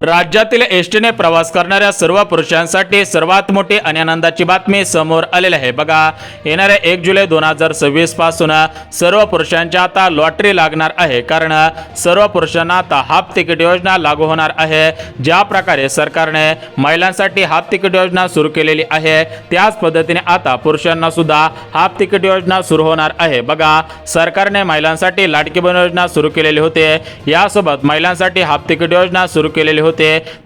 राज्यातील एसटीने प्रवास करणाऱ्या सर्व पुरुषांसाठी सर्वात मोठी आणि आनंदाची बातमी समोर आलेली आहे। बघा, येणाऱ्या 1 जुलै 2026 पासून सर्व पुरुषांच्या आता लॉटरी लागणार आहे, कारण सर्व पुरुषांना आता हाफ तिकीट योजना लागू होणार आहे। ज्या प्रकारे सरकारने महिलांसाठी हाफ तिकीट योजना सुरू केलेली आहे, त्याच पद्धतीने आता पुरुषांना सुद्धा हाफ तिकीट योजना सुरू होणार आहे। बघा, सरकारने महिलांसाठी लाडकी बहीण योजना सुरू केलेली होती, यासोबत महिलांसाठी हाफ तिकीट योजना सुरू केलेली होते।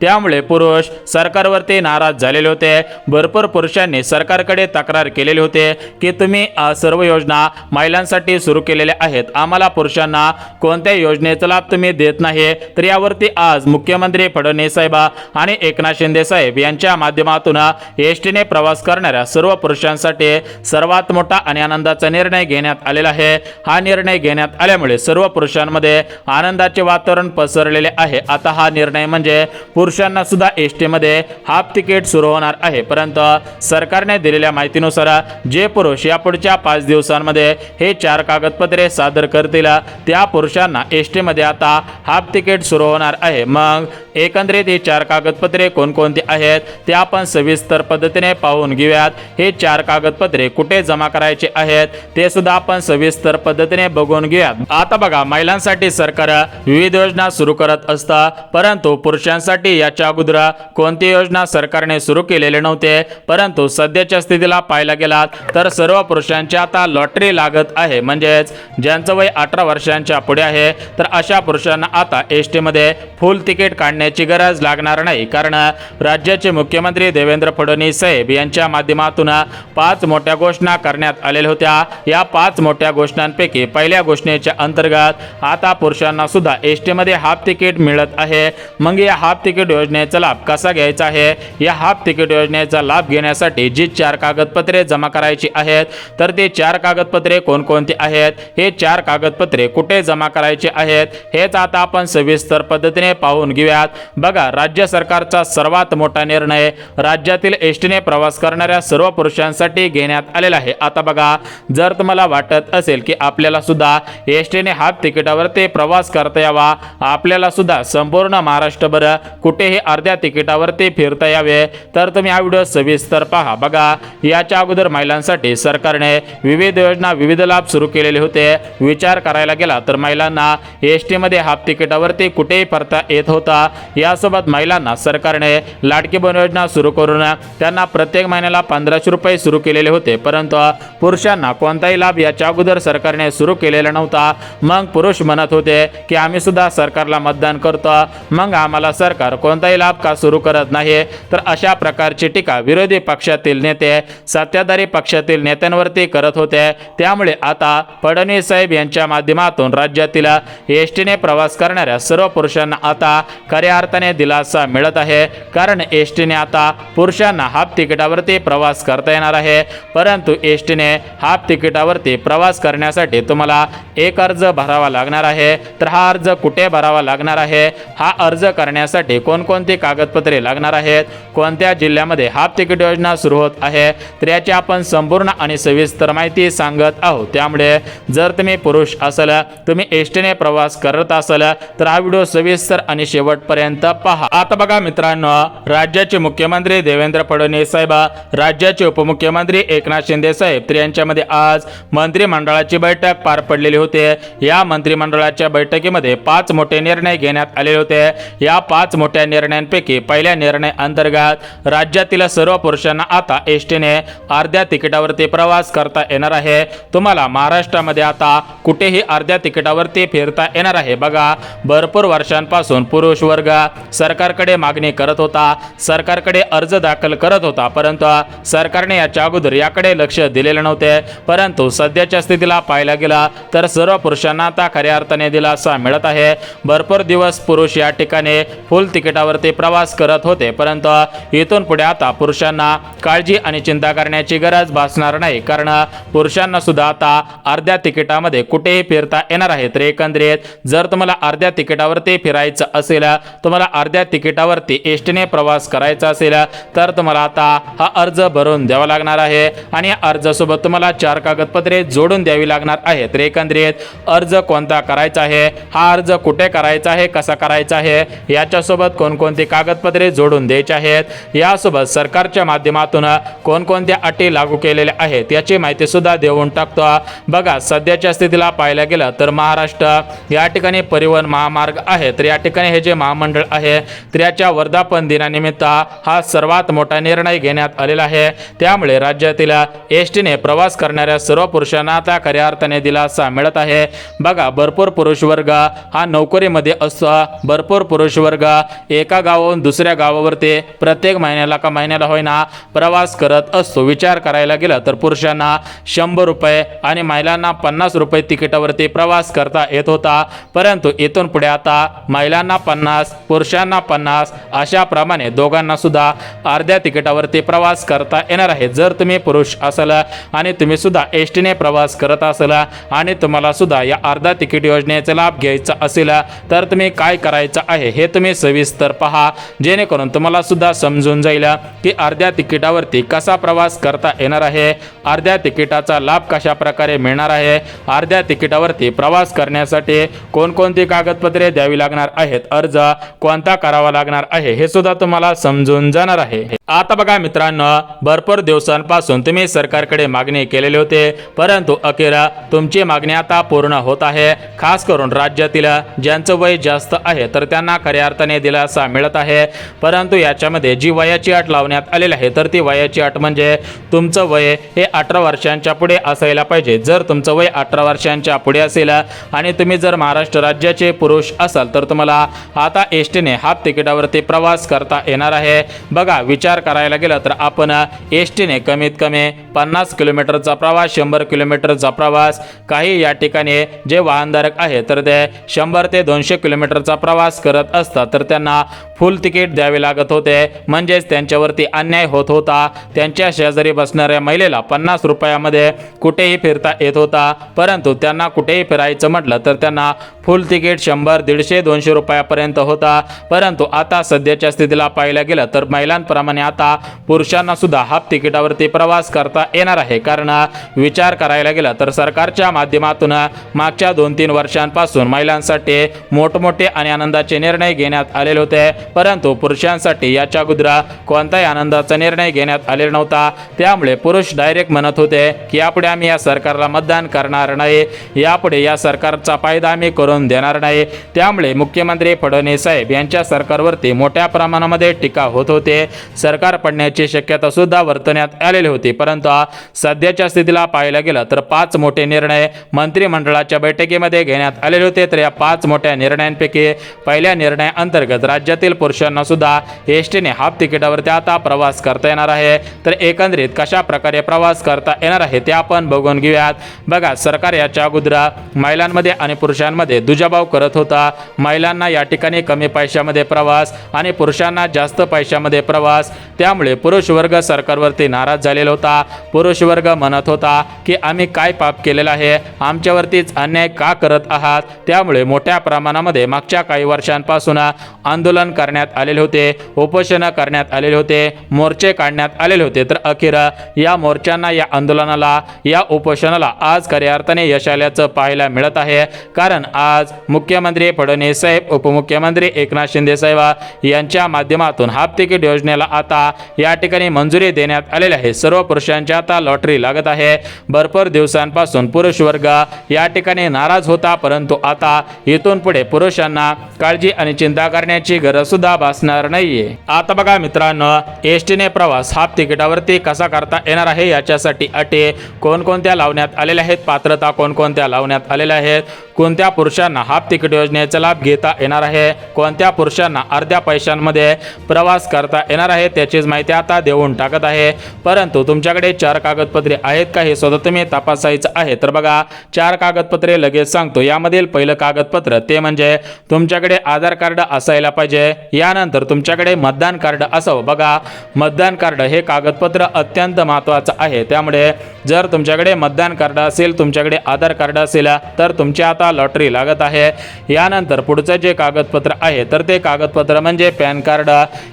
त्यामुळे पुरुष सरकारवरती नाराज झालेले होते। भरपूर पुरुषांनी सरकारकडे तक्रार केलेली होते की तुम्ही सर्व योजना महिलांसाठी सुरू केलेल्या आहेत, आम्हाला पुरुषांना कोणत्याही योजनेचा लाभ तुम्ही देत नाही। तर यावरती आज मुख्यमंत्री फडणवीस साहेब आणि एकनाथ शिंदे साहेब यांच्या माध्यमातून एसटीने प्रवास करणाऱ्या सर्व पुरुषांसाठी सर्वात मोठा आणि आनंदाचा निर्णय घेण्यात आलेला आहे। हा निर्णय घेण्यात आल्यामुळे सर्व पुरुषांमध्ये आनंदाचे वातावरण पसरलेले आहे। आता हा निर्णय म्हणजे पुरुषांना सुद्धा एसटी मध्ये हाफ तिकीट सुरू होणार आहे। परंतु सरकारने दिलेल्या माहितीनुसार जे पुरुष या पुढच्या 5 दिवसांमध्ये हे 4 कागदपत्रे सादर करतील, त्या पुरुषांना एसटी मध्ये आता हाफ तिकीट सुरू होणार आहे। मग एकंदरीत ही 4 कागदपत्रे कोणकोणती आहेत ते आपण सविस्तर पद्धतीने पाहून घेऊयात। हे 4 कागदपत्रे कुठे जमा करायचे आहेत ते सुद्धा आपण सविस्तर पद्धतीने बघून घेऊयात। आता बघा, महिलांसाठी सरकार विविध योजना सुरू करत असतं, परंतु पुरुषांसाठी याच्या अगोदर कोणती योजना सरकारने सुरू केलेले नव्हते। परंतु सध्याच्या स्थितीला पाहायला गेलात तर सर्व पुरुषांच्या आता लॉटरी लागत आहे, म्हणजेच ज्यांचं वय 18 वर्षांच्या पुढे आहे तर अशा पुरुषांना आता एसटी मध्ये फुल तिकीट काढण्याची गरज लागणार नाही, कारण राज्याचे मुख्यमंत्री देवेंद्र फडणवीस साहेब यांच्या माध्यमातून 5 मोठ्या घोषणा करण्यात आलेल्या होत्या। या 5 मोठ्या घोषणांपैकी पहिल्या घोषणेच्या अंतर्गत आता पुरुषांना सुद्धा एसटी मध्ये हाफ तिकीट मिळत आहे। मग या हाफ तिकीट योजनेचा लाभ कसा घ्यायचा आहे, या हाफ तिकीट योजनेचा लाभ घेण्यासाठी जी 4 कागदपत्रे जमा करायची आहेत तर ते 4 कागदपत्रे कोणकोणती आहेत, हे 4 कागदपत्रे कुठे जमा करायचे आहेत हेच आता आपण सविस्तर पद्धतीने पाहून घेऊयात। बघा, राज्य सरकारचा सर्वात मोठा निर्णय राज्यातील एसटीने प्रवास करणाऱ्या सर्व पुरुषांसाठी घेण्यात आलेला आहे। आता बघा, जर तुम्हाला वाटत असेल की आपल्याला सुद्धा एसटीने हाफ तिकिटावरती प्रवास करता यावा, आपल्याला सुद्धा संपूर्ण महाराष्ट्रभर कुठेही अर्ध्या तिकिटावरती फिरता यावे, तर तुम्ही हा व्हिडिओ सविस्तर पहा। बघा, याच्या अगोदर महिलांसाठी सरकारने विविध योजना, विविध लाभ सुरू केलेले होते। विचार करायला गेला तर महिलांना एसटी मध्ये हाफ तिकिटावरती कुठेही फिरता येत होता। यासोबत महिलांना सरकारने लाडकी बहीण योजना सुरू करून त्यांना प्रत्येक महिन्याला 1500 रुपये सुरू केलेले होते, परंतु पुरुषांना कोणताही लाभ याच्या अगोदर सरकारने सुरू केलेला नव्हता। मग पुरुष म्हणत होते की आम्ही सुद्धा सरकारला मतदान करतो, मग आम्हाला सरकार कोणताही लाभ का सुरू करत नाही। तर अशा प्रकारची टीका विरोधी पक्षातील नेते सत्ताधारी पक्षातील नेत्यांवरती करत होते। त्यामुळे आता फडणवीस साहेब यांच्या माध्यमातून राज्यातील एसटीने प्रवास करणाऱ्या सर्व पुरुषांना आता खऱ्या अर्थाने दिलासा मिळत आहे, कारण एसटीने आता पुरुषांना हाफ तिकिटावरती प्रवास करता येणार आहे। परंतु एसटीने हाफ तिकिटावरती प्रवास करण्यासाठी तुम्हाला एक अर्ज भरावा लागणार आहे। तर हा अर्ज कुठे भरावा लागणार आहे, हा अर्ज करण्यासाठी कोणकोणती कागदपत्रे लागणार आहेत, कोणत्या जिल्ह्यामध्ये हाफ तिकीट योजना सुरू होत आहे, तर याची आपण संपूर्ण आणि सविस्तर माहिती सांगत आहोत। त्यामुळे जर तुम्ही पुरुष असाल, तुम्ही एसटीने प्रवास करत असाल तर हा व्हिडिओ सविस्तर आणि शेवटपर्यंत पहा। आता बघा मित्रांनो, राज्याचे मुख्यमंत्री देवेंद्र फडणवीस साहेब, राज्याचे उपमुख्यमंत्री एकनाथ शिंदे साहेब तर यांच्यामध्ये आज मंत्रिमंडळाची बैठक पार पडलेली होती। या मंत्रिमंडळाच्या बैठकीमध्ये 5 मोठे निर्णय घेण्यात आले होते। या 5 मोठ्या निर्णयांपैकी पहिल्या निर्णय अंतर्गत राज्यातील सर्व पुरुषांना आता एसटीने अर्ध्या तिकिटावरती प्रवास करता येणार आहे। तुम्हाला महाराष्ट्रामध्ये आता कुठेही अर्ध्या तिकिटावरती फिरता येणार आहे। बघा, भरपूर वर्षांपासून पुरुष वर्ग सरकारकडे मागणी करत होता, सरकारकडे अर्ज दाखल करत होता, परंतु सरकारने याच्या अगोदर याकडे लक्ष दिलेले नव्हते। परंतु सध्याच्या स्थितीला पाहायला गेला तर सर्व पुरुषांना आता खऱ्या अर्थाने दिलासा मिळत आहे। भरपूर दिवस पुरुष या ठिकाणी फुल तिकिटावरती प्रवास करत होते, परंतु इथून पुढे आता पुरुषांना काळजी आणि चिंता करण्याची गरज भासणार नाही, कारण पुरुषांना सुद्धा आता अर्ध्या तिकिटामध्ये कुठेही फिरता येणार आहे। तर एकंदरीत जर तुम्हाला अर्ध्या तिकिटावरती फिरायचं असेल, तुम्हाला अर्ध्या तिकिटावरती एसटीने प्रवास करायचा असेल तर तुम्हाला आता हा अर्ज भरून द्यावा लागणार आहे आणि या अर्जासोबत तुम्हाला 4 कागदपत्रे जोडून द्यावी लागणार आहे। तर एकंदरीत अर्ज कोणता करायचा आहे, हा अर्ज कुठे करायचा आहे, कसा करायचा आहे याच्यासोबत कोणकोणती कागदपत्रे जोडून द्यायची आहेत, यासोबत सरकारच्या माध्यमातून कोणकोणत्या अटी लागू केलेल्या आहेत याची माहिती सुद्धा देऊन टाकतो। बघा, सध्याच्या स्थितीला पाहायला गेलं तर महाराष्ट्र या ठिकाणी परिवहन महामार्ग आहे, तर या ठिकाणी हे जे महामंडळ आहे तर याच्या वर्धापन दिनानिमित्त हा सर्वात मोठा निर्णय घेण्यात आलेला आहे। त्यामुळे राज्यातील एसटीने प्रवास करणाऱ्या सर्व पुरुषांना आता खऱ्या अर्थाने दिलासा मिळत आहे। बघा, भरपूर पुरुष वर्ग हा नोकरीमध्ये असतो, भरपूर पुरुष वर्ग एका गावावरून दुसऱ्या गावावरती प्रत्येक महिन्याला होईना प्रवास करत असतो। विचार करायला गेला तर पुरुषांना 100 रुपये आणि महिलांना 50 रुपये तिकिटावरती प्रवास करता येत होता, परंतु इथून पुढे आता महिलांना 50, पुरुषांना 50 अशा प्रमाणे दोघांना सुद्धा अर्ध्या तिकिटावरती प्रवास करता येणार आहे। जर तुम्ही पुरुष असाल आणि तुम्ही सुद्धा एसटीने प्रवास करत असाल आणि तुम्हाला सुद्धा या अर्धा तिकीट योजनेचा लाभ घ्यायचा असेल तर तुम्ही काय करायचं आहे हे तुम्ही सविस्तर पहा, जेणेकरून तुम्हाला सुद्धा समजून जाईल की अर्ध्या तिकिटावरती कसा प्रवास करता येणार आहे, अर्ध्या तिकिटाचा लाभ कशा प्रकारे मिळणार आहे, अर्ध्या तिकिटावरती प्रवास करण्यासाठी कोणकोणती कागदपत्रे द्यावी लागणार आहेत, अर्ज कोणता करावा लागणार आहे हे सुद्धा तुम्हाला समजून जाणार आहे। आता बघा मित्रांनो, भरपूर दिवसांपासून तुम्ही सरकारकडे मागणी केलेली होती, परंतु अखेर तुमची मागणी आता पूर्ण होत आहे। खास करून राज्यातील ज्यांचं वय जास्त आहे तर त्यांना खऱ्या अर्थाने दिलासा मिळत आहे, परंतु याच्यामध्ये जी वयाची अट लावण्यात आलेली आहे तर ती वयाची अट म्हणजे तुमचं वय हे 18 वर्षांच्या पुढे असायला पाहिजे। जर तुमचं वय 18 वर्षांच्या पुढे असेल आणि तुम्ही जर महाराष्ट्र राज्याचे पुरुष असाल तर तुम्हाला आता एसटीने हाफ तिकिटावरती प्रवास करता येणार आहे। बघा, विचार करायला गेला तर आपण एसटीने कमीत कमी 50 किलोमीटरचा प्रवास, 100 किलोमीटरचा प्रवास, काही या ठिकाणी जे वाहनधारक आहे तर ते 100 ते 200 किलोमीटरचा प्रवास करत असतात, तर त्यांना फुल तिकीट द्यावे लागत होते, म्हणजेच त्यांच्यावरती अन्याय होत होता। त्यांच्या शेजारी बसणाऱ्या महिलेला 50 रुपयामध्ये कुठेही फिरता येत होता, परंतु त्यांना कुठेही फिरायचं म्हटलं तर त्यांना फुल तिकीट 100, 150, 200 रुपयापर्यंत होता। परंतु आता सध्याच्या स्थितीला पाहायला गेलं तर महिलांप्रमाणे आता पुरुषांना सुद्धा हाफ तिकिटावरती प्रवास करता येणार आहे। कारण विचार करायला गेला तर सरकारच्या माध्यमातून मागच्या 2-3 वर्षांपासून महिलांसाठी मोठमोठे आणि आनंदाचे निर्णय घेण्यात आलेले होते, परंतु पुरुषांसाठी याच्या अगोदर कोणताही आनंदाचा निर्णय घेण्यात आलेला नव्हता। त्यामुळे पुरुष डायरेक्ट म्हणत होते की यापुढे आम्ही या सरकारला मतदान करणार नाही, यापुढे या सरकारचा फायदा आम्ही करून देणार नाही। त्यामुळे मुख्यमंत्री फडणवीस साहेब यांच्या सरकारवरती मोठ्या प्रमाणामध्ये टीका होत होते, सरकार पडण्याची शक्यता सुद्धा वर्तवण्यात आलेली होती। परंतु सध्याच्या स्थितीला पाहायला गेलं तर 5 मोठे निर्णय मंत्रिमंडळाच्या बैठकीमध्ये घेण्यात आलेले होते। तर या 5 मोठ्या निर्णयांपैकी पहिल्या निर्णयाअंतर्गत राज्यातील पुरुषांना सुद्धा एसटीने हाफ तिकिटावरती आता प्रवास करता येणार आहे। तर एकंदरीत कशा प्रकारे प्रवास करता येणार आहे ते आपण बघून घेऊयात। बघा, सरकार याच्या अगोदर महिलांमध्ये आणि पुरुषांमध्ये दुजाभाव करत होता। महिलांना या ठिकाणी कमी पैशामध्ये प्रवास आणि पुरुषांना जास्त पैशामध्ये प्रवास, त्यामुळे पुरुष वर्ग सरकारवरती नाराज झालेला होता। पुरुष वर्ग म्हणत होता की आम्ही काय पाप केलेलं आहे, आमच्यावरतीच अन्याय का करत आहात। त्यामुळे मोठ्या प्रमाणामध्ये मागच्या काही वर्षांपासून आंदोलन करण्यात आलेले होते, उपोषण करण्यात आलेले होते, मोर्चे काढण्यात आलेले होते। तर अखेर या मोर्चांना, या आंदोलनाला, या उपोषणाला आज खऱ्या अर्थाने यश आल्याचं पाहायला मिळत आहे। कारण आज मुख्यमंत्री फडणवीस साहेब, उपमुख्यमंत्री एकनाथ शिंदे साहेब यांच्या माध्यमातून हाफ तिकीट योजनेला आता या ठिकाणी मंजुरी देण्यात आलेली आहे। सर्व पुरुषांची आता लॉटरी लागत आहे। भरपूर दिवसांपासून पुरुष वर्ग या ठिकाणी नाराज होता, परंतु आता इथून पुढे पुरुषांना काळजी आणि चिंता करण्याची गरज सुद्धा भासणार नाहीये। आता बघा मित्रांनो, एसटीने प्रवास हाफ तिकिटावरती कसा करता येणार आहे याच्यासाठी अटी कोणकोणत्या लावण्यात आलेल्या आहेत, पात्रता कोणकोणत्या लावण्यात आलेल्या आहेत, कोणत्या पुरुषांना हाफ तिकीट योजनेचा लाभ घेता येणार आहे, कोणत्या पुरुषांना अर्ध्या पैशांमध्ये प्रवास करता येणार आहे त्याचीच माहिती आता देऊन टाकत आहे। परंतु तुमच्याकडे 4 कागदपत्रे आहेत का हे स्वतः तुम्ही तपासायचं आहे। तर बघा, 4 कागदपत्रे लगेच सांगतो। यामधील पहिलं कागदपत्र ते म्हणजे तुमच्याकडे आधार कार्ड असायला पाहिजे, यानंतर तुमच्याकडे मतदान कार्ड असावं। बघा, मतदान कार्ड हे कागदपत्र अत्यंत महत्त्वाचं आहे, त्यामुळे जर तुमच्याकडे मतदान कार्ड असेल, तुमच्याकडे आधार कार्ड असेल तर तुमची आता आता लॉटरी लागत आहे। यानंतर पुढचं जे कागदपत्र आहे तर ते कागदपत्र म्हणजे पॅन कार्ड,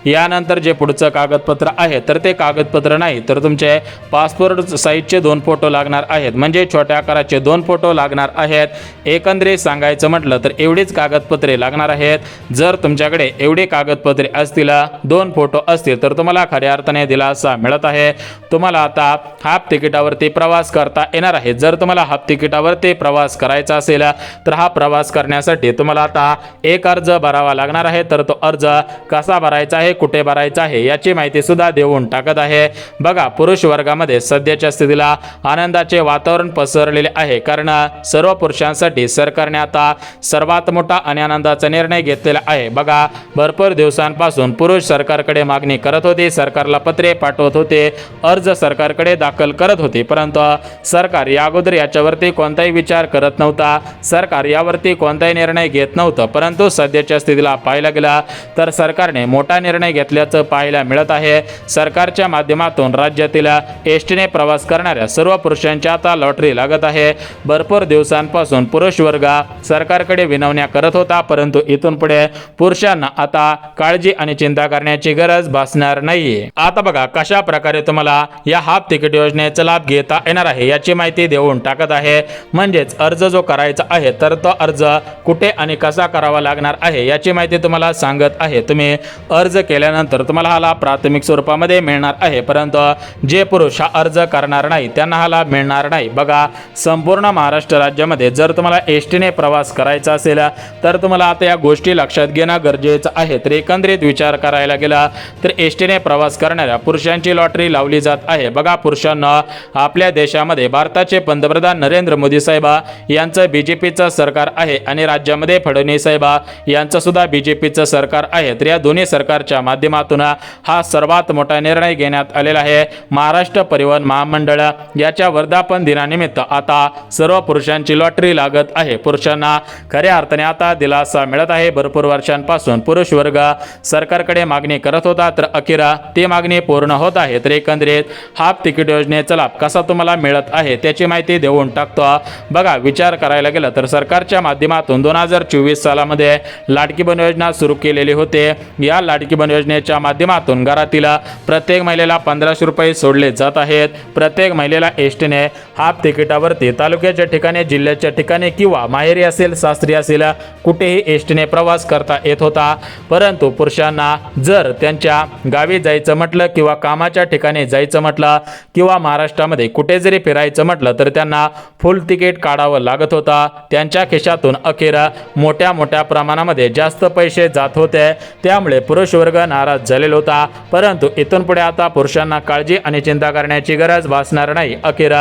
यानंतर जे पुढचं कागदपत्र आहे तर ते कागदपत्र नाही तर तुमचे पासपोर्ट साईजचे 2 फोटो लागणार आहेत, म्हणजे छोट्या आकाराचे 2 फोटो लागणार आहेत। एकंदरीत सांगायचं म्हटलं तर एवढीच कागदपत्रे लागणार आहेत। जर तुमच्याकडे एवढी कागदपत्रे असतील, 2 फोटो असतील तर तुम्हाला खऱ्या अर्थाने दिलासा मिळत आहे। तुम्हाला आता हाफ तिकिटावरती प्रवास करता येणार आहे। जर तुम्हाला हाफ तिकिटावरती प्रवास करायचा असेल तर हा प्रवास करण्यासाठी तुम्हाला आता एक अर्ज भरावा लागणार आहे। तर तो अर्ज कसा भरायचा आहे, कुठे भरायचा आहे याची माहिती सुद्धा देऊन टाकत आहे। बघा, पुरुष वर्गामध्ये सध्याच्या स्थितीला आनंदाचे वातावरण पसरलेले आहे, कारण सर्व पुरुषांसाठी सरकारने आता सर्वात मोठा आणि आनंदाचा निर्णय घेतलेला आहे। बघा, भरपूर दिवसांपासून पुरुष सरकारकडे मागणी करत होते, सरकारला पत्रे पाठवत होते, अर्ज सरकारकडे दाखल करत होते, परंतु सरकार या अगोदर याच्यावरती कोणताही विचार करत नव्हता, सरकार यावरती कोणताही निर्णय घेत नव्हतं। परंतु सध्याच्या स्थितीला पाहायला गेला तर सरकारने मोठा निर्णय घेतल्याचं पाहायला मिळत आहे। सरकारच्या माध्यमातून राज्यातील एसटीने प्रवास करणाऱ्या सर्व पुरुषांची आता लॉटरी लागत आहे। भरपूर दिवसांपासून पुरुष वर्ग सरकारकडे विनवण्या करत होता, परंतु इथून पुढे पुरुषांना आता काळजी आणि चिंता करण्याची गरज भासणार नाहीये। आता बघा, कशा प्रकारे तुम्हाला या हाफ तिकीट योजनेचा लाभ घेता येणार आहे याची माहिती देऊन टाकत आहे। म्हणजेच अर्ज जो करायचा आहे तर तो अर्ज कुठे आणि कसा करावा लागणार आहे याची माहिती तुम्हाला सांगत आहे। तुम्ही अर्ज केल्यानंतर तुम्हाला हा लाभ प्राथमिक स्वरूपामध्ये मिळणार आहे, परंतु जे पुरुष हा अर्ज करणार नाही त्यांना हा लाभ मिळणार नाही। बघा, संपूर्ण महाराष्ट्र राज्यामध्ये जर तुम्हाला एसटीने प्रवास करायचा असेल तर तुम्हाला आता या गोष्टी लक्षात घेणं गरजेचं आहे। तर एकंदरीत विचार करायला गेला तर एसटीने प्रवास करणाऱ्या पुरुषांची लॉटरी लावली जात आहे। बघा, पुरुषांना आपल्या देशामध्ये भारताचे पंतप्रधान नरेंद्र मोदी साहेब यांचं बीजेपीचं सरकार आहे आणि राज्यामध्ये फडणवीस साहेब यांचं सुद्धा बीजेपीचं सरकार आहे। तर या दोन्ही सरकारच्या माध्यमातून हा सर्वात मोठा निर्णय घेण्यात आलेला आहे। महाराष्ट्र परिवहन महामंडळ याच्या वर्धापन दिनानिमित्त आता सर्व पुरुषांची लॉटरी लागत आहे। पुरुषांना खऱ्या अर्थाने आता दिलासा मिळत आहे। भरपूर वर्षांपासून पुरुष वर्ग सरकारकडे मागणी करत होता, तर अखेर ती मागणी पूर्ण होत आहे। तर एकंदरीत हाफ तिकीट योजनेचा लाभ कसा तुम्हाला मिळत आहे त्याची माहिती देऊन टाकतो। बघा, विचार करायला गेला तर सरकारच्या माध्यमातून 2024 सालामध्ये लाडकी बहीण योजना सुरू केलेली होते। या लाडकी बहीण योजनेच्या माध्यमातून घरातील प्रत्येक महिलेला 1500 रुपये सोडले जात आहेत। प्रत्येक महिलेला एसटीने हाफ तिकिटावरती तालुक्याच्या ठिकाणी, जिल्ह्याच्या ठिकाणी किंवा माहेरी असेल, सासरी असेल, कुठेही एसटीने प्रवास करता येत होता। परंतु पुरुषांना जर त्यांच्या गावी जायचं म्हटलं किंवा कामाच्या ठिकाणी जायचं म्हटलं किंवा महाराष्ट्रामध्ये कुठे जरी फिरायचं म्हटलं तर त्यांना फुल तिकीट काढावं लागत होता। त्यांच्या खिशातून अखेर मोठ्या प्रमाणामध्ये जास्त पैसे जात होते, त्यामुळे पुरुष वर्ग नाराज झालेला होता। परंतु इथून पुढे आता पुरुषांना काळजी आणि चिंता करण्याची गरज भासणार नाही। अखेर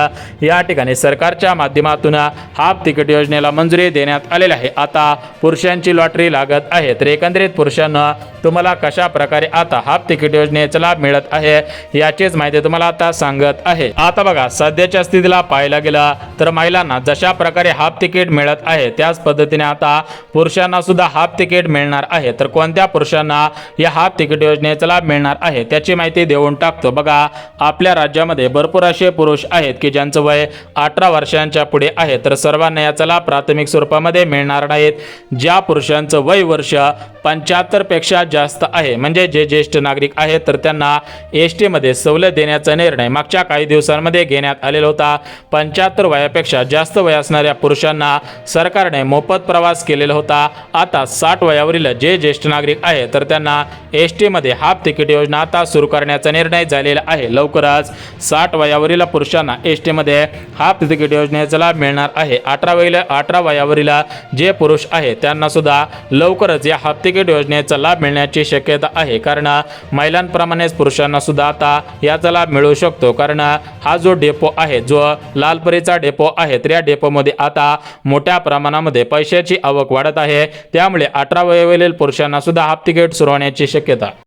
या ठिकाणी सरकारच्या माध्यमातून हाफ तिकीट योजनेला मंजुरी देण्यात आलेली आहे। आता पुरुषांची लॉटरी लागत आहे। तर एकंदरीत पुरुषांना तुम्हाला कशा प्रकारे आता हाफ तिकीट योजनेचा लाभ मिळत आहे याचीच माहिती तुम्हाला आता सांगत आहे। आता बघा, सध्याच्या स्थितीला पाहायला गेला तर महिलांना जशा प्रकारे हाफ तिकीट मिळत आहे त्याच पद्धतीने आता पुरुषांना सुद्धा हाफ तिकीट मिळणार आहे। तर कोणत्या पुरुषांना या हाफ तिकीट योजनेचा लाभ मिळणार आहे त्याची माहिती देऊन टाकतो। बघा, आपल्या राज्यामध्ये भरपूर असे पुरुष आहेत की ज्यांचं वय 18 वर्षांच्या पुढे आहे, तर सर्वांना याचा लाभ प्राथमिक स्वरूपामध्ये मिळणार नाहीत। ज्या पुरुषांचं वय वर्ष 75 पेक्षा जास्त आहे, म्हणजे जे ज्येष्ठ नागरिक आहेत, तर त्यांना एसटी मध्ये सवलत देण्याचा निर्णय मागच्या काही दिवसांमध्ये घेण्यात आलेला होता। 75 वयापेक्षा जास्त वय असणाऱ्या पुरुषांना सरकारने मोफत प्रवास केलेला होता। आता 60 वयावरील जे ज्येष्ठ नागरिक आहेत तर त्यांना एसटी मध्ये हाफ तिकीट योजना आता सुरू करण्याचा निर्णय झालेला आहे। लवकरच 60 वयावरील पुरुषांना एसटी मध्ये हाफ तिकीट योजनेचा लाभ मिळणार आहे। 18 वयावरील जे पुरुष आहेत त्यांना सुद्धा लवकरच या हाफ तिकीट योजनेचा लाभ मिळण्याची शक्यता आहे, कारण महिलांप्रमाणेच पुरुषांना सुद्धा आता याचा लाभ मिळू शकतो। कारण हा जो डेपो आहे, जो लालपरीचा डेपो आहे, तर या डेपोमध्ये आता मोठ्या प्रमाणामध्ये पैशाची आवक वाढत आहे, त्यामुळे 18 वयावरील पुरुषांना सुद्धा हाफ तिकीट सुरू होण्याची शक्यता